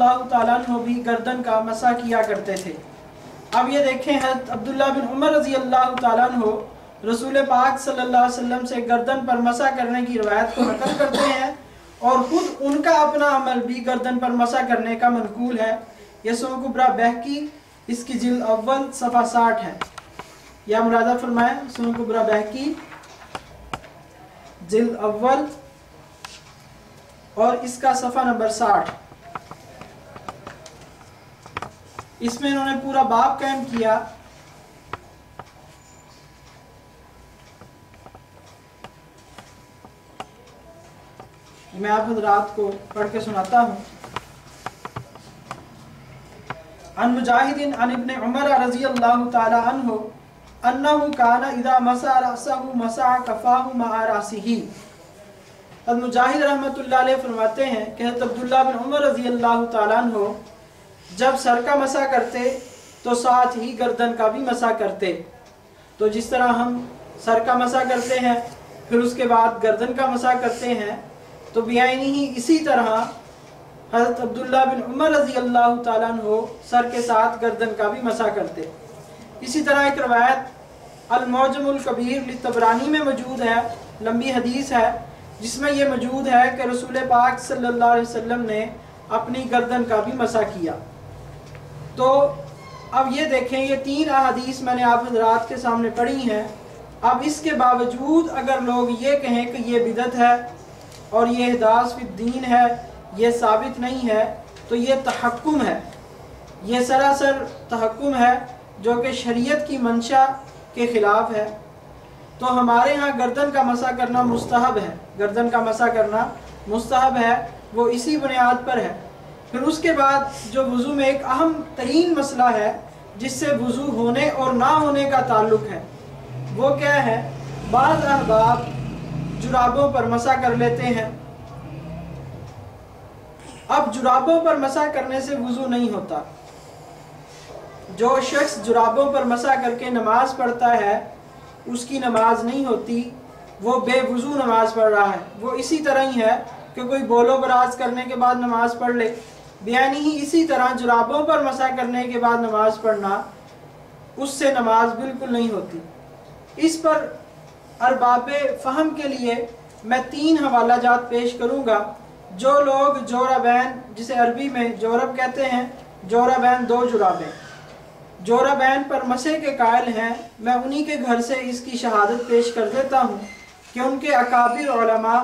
अल्लाह ताला अन्हु भी गर्दन का मसा किया करते थे। अब ये देखें, हज़रत अब्दुल्लाह बिन उमर रज़ी अल्लाह ताला अन्हु रसूल पाक सल्लल्लाहु अलैहि वसल्लम से गर्दन पर मसा करने की रिवायत को नकल करते हैं और खुद उनका अपना अमल भी गर्दन पर मसा करने का मनकूल है। यह सुनन कुबरा बहकी इसकी जिल्द अव्वल सफ़ा 60 है। या मुलादा फरमाएं, सुनन कुबरा बहकी जिल्द अव्वल और इसका सफ़ा नंबर 60। इसमें इन्होंने पूरा बाब कायम किया। मैं आप हज़रात को पढ़ के सुनाता हूँ। अन मुजाहिदिन अन इब्न उमर रज़ी अल्लाहु ताला अन्हु अन्नहु काना इदा मसा रअसहु मसा कफ़ाहु मआ रासिही। अब मुजाहिद रहमतुल्लाह अलैह फरमाते हैं कि हज़रत अब्दुल्लाह बिन उमर रज़ी अल्लाहु ताला अन्हु जब सर का मसा करते तो साथ ही गर्दन का भी मसा करते। तो जिस तरह हम सर का मसा करते हैं फिर उसके बाद गर्दन का मसा करते हैं, तो बेआइनी ही इसी तरह हज़रत अब्दुल्लाह बिन उमर रज़ी अल्लाह ताला अन्हु सर के साथ गर्दन का भी मसा करते। इसी तरह एक रवायत अल-मुअज्जमुल कबीर लितबरानी में मौजूद है, लंबी हदीस है, जिसमें यह मौजूद है कि रसूल पाक सल्लल्लाहु अलैहि वसल्लम ने अपनी गर्दन का भी मसा किया। तो अब ये देखें, ये 3 अहादीस मैंने आप हज़रात के सामने पढ़ी हैं। अब इसके बावजूद अगर लोग ये कहें कि ये बिदअत है और ये इहदास फिद्दीन है, ये साबित नहीं है, तो ये तहक्कुम है, ये सरासर तहक्कुम है जो कि शरीयत की मंशा के ख़िलाफ़ है। तो हमारे यहाँ गर्दन का मसा करना मुस्तहब है, गर्दन का मसा करना मुस्तहब है, वो इसी बुनियाद पर है। फिर उसके बाद जो वज़ू में एक अहम तरीन मसला है जिससे वज़ू होने और ना होने का ताल्लुक़ है, वो क्या है? बाज़ अहबाब जुराबों पर मसा कर लेते हैं। अब जुराबों पर मसा करने से वज़ू नहीं होता। जो शख्स जुराबों पर मसा करके नमाज पढ़ता है उसकी नमाज नहीं होती, वो बेवज़ू नमाज पढ़ रहा है। वो इसी तरह ही है कि कोई बोलो बराज करने के बाद नमाज पढ़ ले, बेयानी ही इसी तरह जुराबों पर मसा करने के बाद नमाज पढ़ना, उससे नमाज बिल्कुल नहीं होती। इस पर अरबाबे फ़हम के लिए मैं 3 हवाला जात पेश करूँगा। जो लोग जोराबैन, जिसे अरबी में जोरब कहते हैं, जोराबैन 2 जुराबें, जोराबैन पर मसे के कायल हैं, मैं उन्हीं के घर से इसकी शहादत पेश कर देता हूँ कि उनके अकाबिर उलमा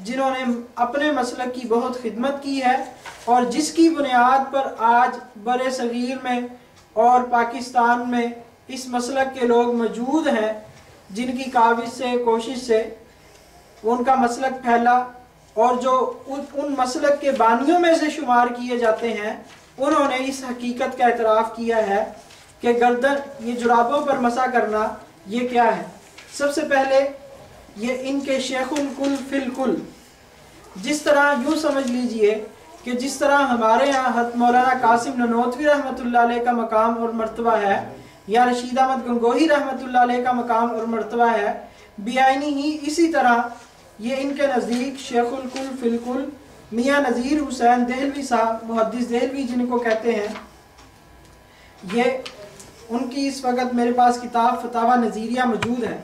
जिन्होंने अपने मसलक की बहुत खिदमत की है और जिसकी बुनियाद पर आज बड़े सगीर में और पाकिस्तान में इस मसलक के लोग मौजूद हैं, जिनकी काविश से, कोशिश से उनका मसलक फैला और जो उन मसलक के बानियों में से शुमार किए जाते हैं, उन्होंने इस हकीकत का एतराफ़ किया है कि गर्दन, ये जुराबों पर मसा करना ये क्या है। सबसे पहले ये इनके शेखुल कुल फिल कुल, जिस तरह यूँ समझ लीजिए कि जिस तरह हमारे यहाँ हज़रत मौलाना कासिम ननोतवी रहमतुल्लाह अलैह का मकाम और मर्तबा है, या रशीद अहमद गंगोही रहमतुल्लाह अलैह का मकाम और मर्तबा है, बेआइनी ही इसी तरह ये इनके नज़दीक शेखुल कुल फिल कुल मियाँ नज़ीर हुसैन देहलवी साहब, मुहद्दिस देहलवी जिनको कहते हैं, ये उनकी इस वक्त मेरे पास किताब फतावा नज़ीरिया मौजूद है।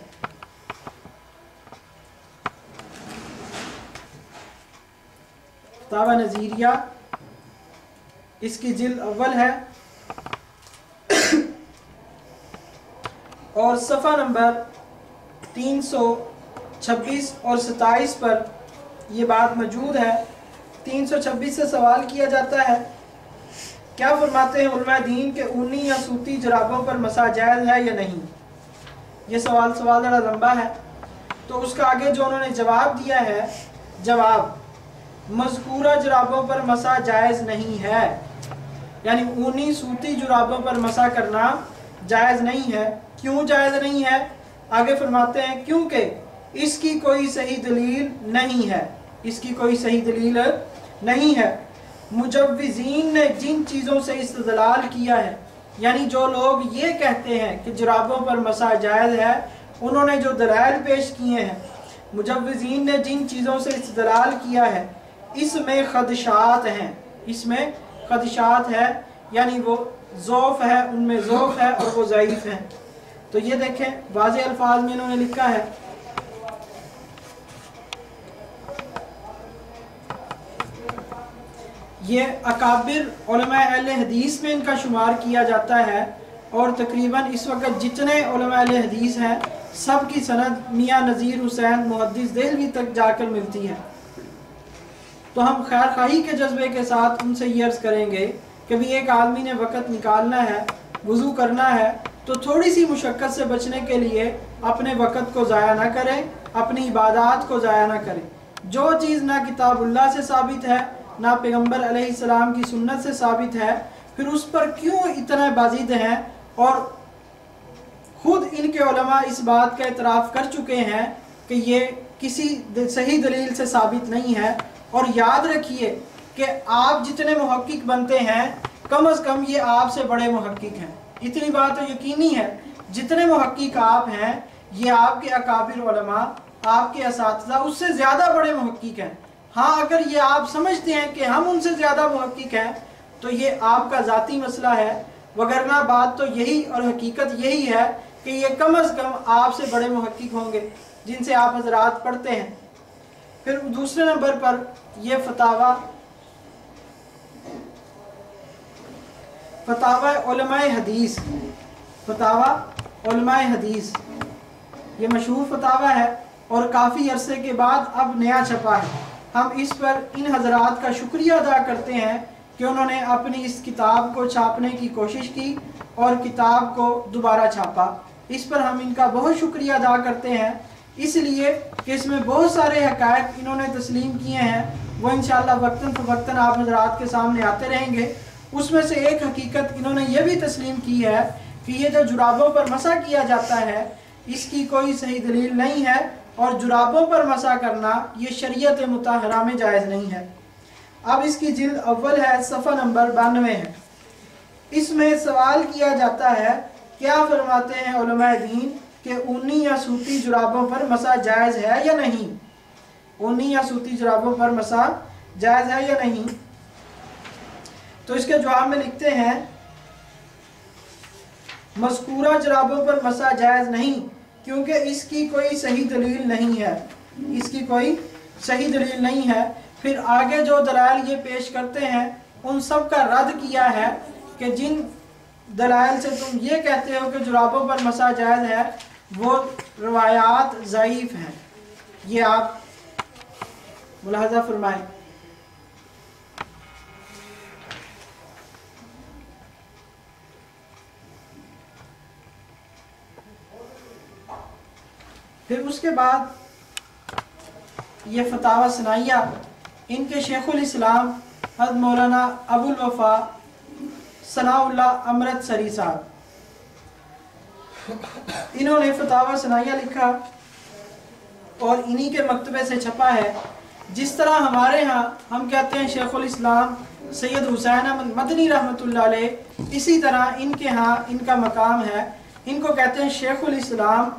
फतावा नज़ीरिया इसकी जिल्द अव्वल है और सफ़ा नंबर 326 और 27 पर यह बात मौजूद है। 326 से सवाल किया जाता है, क्या फरमाते हैं उलमा दीन के ऊनी या सूती जुराबों पर मसा जायज़ है या नहीं। ये सवाल ज़रा लंबा है, तो उसका आगे जो उन्होंने जवाब दिया है, जवाब मज़कूरा जुराबों पर मसा जायज़ नहीं है, यानी ऊनी सूती जुराबों पर मसा करना जायज़ नहीं है। क्यों जायज़ नहीं है? आगे फरमाते हैं क्योंकि इसकी कोई सही दलील नहीं है, इसकी कोई सही दलील नहीं है। मुजव्विज़ीन ने जिन चीज़ों से इस्तेदलाल किया है, यानी जो लोग ये कहते हैं कि जुराबों पर मसा जायज़ है, उन्होंने जो दलाइल पेश किए हैं, मुजव्विज़ीन ने जिन चीज़ों से इस्तेदलाल किया है, इसमें खदशात हैं, इसमें खदशात है, यानी वो ज़ौफ़ है, उनमें ज़ौफ़ है और वो ज़ईफ़ हैं। तो ये देखें वाज़ेह अल्फाज में इन्होंने लिखा है, ये अकाबिर उलमा अहले हदीस में इनका शुमार किया जाता है और तकरीबन इस वक्त जितने उलमा अहले हदीस हैं सब की सनद मियाँ नज़ीर हुसैन मुहद्दिस देहलवी तक जाकर मिलती है। तो हम खैर खाही के जज्बे के साथ उनसे ये अर्ज़ करेंगे कि भी एक आदमी ने वक़्त निकालना है, वज़ू करना है, तो थोड़ी सी मुशक्क़त से बचने के लिए अपने वक़्त को ज़ाया ना करें, अपनी इबादात को ज़ाया ना करें। जो चीज़ ना किताबुल्लाह से साबित है, ना पैगम्बर अलैहिस्सलाम की सुन्नत से साबित है, फिर उस पर क्यों इतना बाज़िद हैं। और खुद इनके उलमा इस बात का इतराफ़ कर चुके हैं कि ये किसी सही दलील से साबित नहीं है। और याद रखिए कि आप जितने मुहक्किक बनते हैं, कम अज़ कम ये आपसे बड़े मुहक्किक हैं। इतनी बात तो यकीनी है, जितने मुहक्किक आप हैं ये आपके अकाबिर उलमा, आपके असातिज़ा उससे ज़्यादा बड़े मुहक्किक हैं। हाँ, अगर ये आप समझते हैं कि हम उनसे ज़्यादा मुहक्किक हैं तो ये आपका ज़ाती मसला है, वगरना बात तो यही और हकीकत यही है कि ये कम अज़ कम आपसे बड़े मुहक्किक होंगे जिनसे आप हज़रात पढ़ते हैं। फिर दूसरे नंबर पर यह फतावा उलमाए हदीस, फतावा उलमाए हदीस ये मशहूर फतावा है और काफ़ी अरसे के बाद अब नया छपा है। हम इस पर इन हज़रात का शुक्रिया अदा करते हैं कि उन्होंने अपनी इस किताब को छापने की कोशिश की और किताब को दोबारा छापा। इस पर हम इनका बहुत शुक्रिया अदा करते हैं, इसलिए कि इसमें बहुत सारे हक़ाइक़ इन्होंने तस्लीम किए हैं, वो इंशाअल्लाह वक्तन फ़वक्तन आप हज़रात के सामने आते रहेंगे। उसमें से एक हकीकत इन्होंने ये भी तस्लीम की है कि ये जो जुराबों पर मसा किया जाता है इसकी कोई सही दलील नहीं है और जुराबों पर मसा करना ये शरीयत मुताहरा में जायज़ नहीं है। अब इसकी जिल्द अव्वल है, सफ़ा नंबर 92 है। इसमें सवाल किया जाता है, क्या फरमाते हैं उलमाए दीन कि ऊनी या सूती जुराबों पर मसा जायज़ है या नहीं। ऊनी या सूती जुराबों पर मसा जायज़ है या नहीं। तो इसके जवाब में लिखते हैं, मज़कूरा जुराबों पर मसा जायज़ नहीं क्योंकि इसकी कोई सही दलील नहीं है, इसकी कोई सही दलील नहीं है। फिर आगे जो दलाइल ये पेश करते हैं उन सब का रद्द किया है कि जिन दलाइल से तुम ये कहते हो कि जुराबों पर मसा जायज़ है वो रवायात ज़ईफ़ हैं। ये आप मुलाहज़ा फरमाएं। फिर उसके बाद ये फतावा सनाइया इनके शेखुल इस्लाम हज़रत मौलाना अबुल वफ़ा सनाउल्लाह अमृतसरी साहब, इन्होंने फतावा सनाइया लिखा और इन्हीं के मकतबे से छपा है। जिस तरह हमारे यहाँ हम कहते हैं शेखुल इस्लाम सैयद हुसैन अहमद मदनी रहमतुल्लाह अलैह, इसी तरह इनके यहाँ इनका मकाम है, इनको कहते हैं शेखुल इस्लाम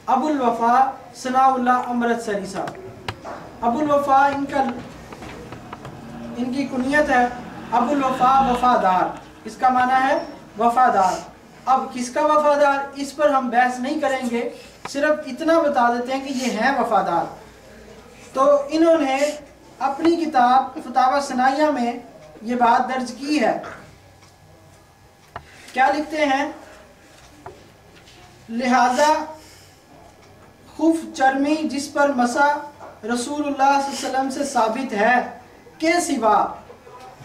अबुल वफ़ा सनाउल्लाह अमृतसरी साहब। अबुल वफ़ा इनकी कुनियत है, अबुल वफ़ा वफ़ादार, इसका माना है वफ़ादार। अब किसका वफ़ादार, इस पर हम बहस नहीं करेंगे, सिर्फ इतना बता देते हैं कि ये हैं वफ़ादार। तो इन्होंने अपनी किताब फतावा सनाइया में ये बात दर्ज की है। क्या लिखते हैं, लिहाजा खुफ चर्मी जिस पर मसा रसूलुल्लाह सल्लल्लाहु अलैहि वसल्लम से साबित है के सिवा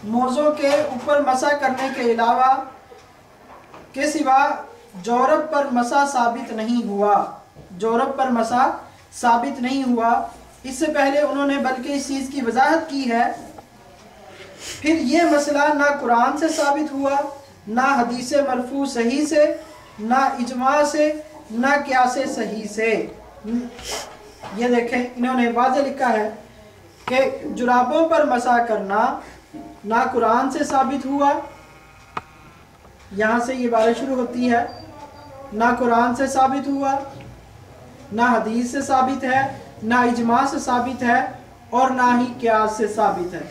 मोज़ों के ऊपर मसा करने के अलावा के सिवा जौरब पर मसा साबित नहीं हुआ, जौरब पर मसा साबित नहीं हुआ। इससे पहले उन्होंने बल्कि इस चीज़ की वजाहत की है। फिर ये मसला ना कुरान से साबित हुआ, ना हदीस मरफू सही से, ना इजमा से, ना क़ियास सही से। ये देखें इन्होंने वाज़े लिखा है कि जुराबों पर मसा करना ना कुरान से साबित हुआ, यहाँ से ये बात शुरू होती है, ना कुरान से साबित हुआ, ना हदीस से साबित है, ना इजमा से साबित है और ना ही क़ियास से साबित है।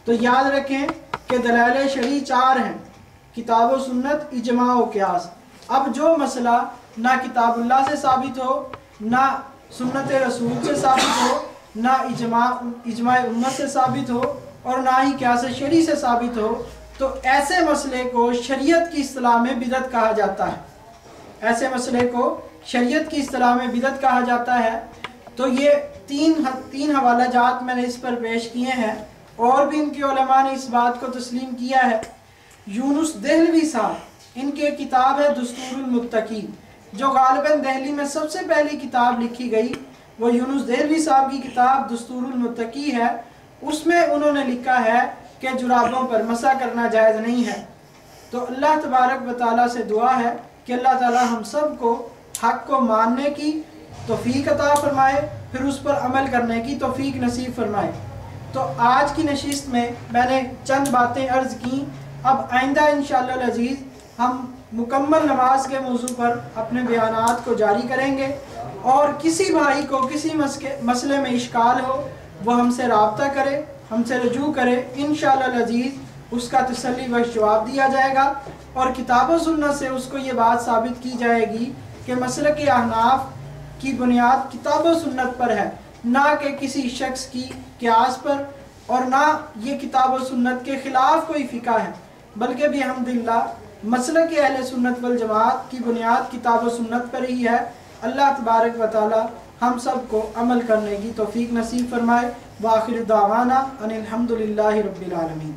तो याद रखें کہ دلائل شرعی 4 ہیں: کتاب و سنت، اجماع و قیاس۔ اب جو مسئلہ نہ کتاب اللہ سے ثابت ہو، نہ سنت رسول سے ثابت ہو، نہ اجماع امت سے ثابت ہو، اور نہ ہی قیاس شرعی سے ثابت ہو، تو ایسے مسئلے کو شریعت کی اصطلاح میں بدعت کہا جاتا ہے۔ ایسے مسئلے کو شریعت کی اصطلاح میں بدعت کہا جاتا ہے۔ تو یہ تین حوالہ جات میں نے اس پر پیش کیے ہیں، اور بھی ان کے علماء نے اس بات کو تسلیم کیا ہے۔ یونس دہلوی صاحب، ان کے کتاب ہے دستور المتقین، جو غالباً دہلی میں سب سے پہلی کتاب لکھی گئی، وہ یونس دہلوی صاحب کی کتاب دستور المتقی ہے۔ اس میں انہوں نے لکھا ہے کہ جرابوں پر مسح کرنا جائز نہیں ہے۔ تو اللہ تبارک و تعالیٰ سے دعا ہے کہ اللہ تعالیٰ ہم سب کو حق کو ماننے کی توفیق عطا فرمائے، پھر اس پر عمل کرنے کی توفیق نصیب فرمائے۔ تو آج کی نشست میں نے چند باتیں عرض کی۔ اب آئندہ انشاءاللہ العزیز ہم مکمل نماز کے موضوع پر اپنے بیانات کو جاری کریں گے، اور کسی بھائی کو کسی مسئلے میں اشکال ہو وہ ہم سے رابطہ کرے، ہم سے رجوع کرے، انشاءاللہ العزیز اس کا تسلی بخش جواب دیا جائے گا، اور کتاب و سنت سے اس کو یہ بات ثابت کی جائے گی کہ مسلک احناف کی بنیاد کتاب و سنت پر ہے، نہ کہ کسی شخص کی قیاس پر، اور نہ یہ کتاب و سنت کے خلاف کوئی فقہ ہے، بلکہ بھی الحمدللہ مسلک اہل سنت والجماعت کی بنیاد کتاب و سنت پر ہی ہے۔ اللہ تبارک و تعالی ہم سب کو عمل کرنے کی توفیق نصیب فرمائے۔ وآخر دعوانا ان الحمدللہ رب العالمین۔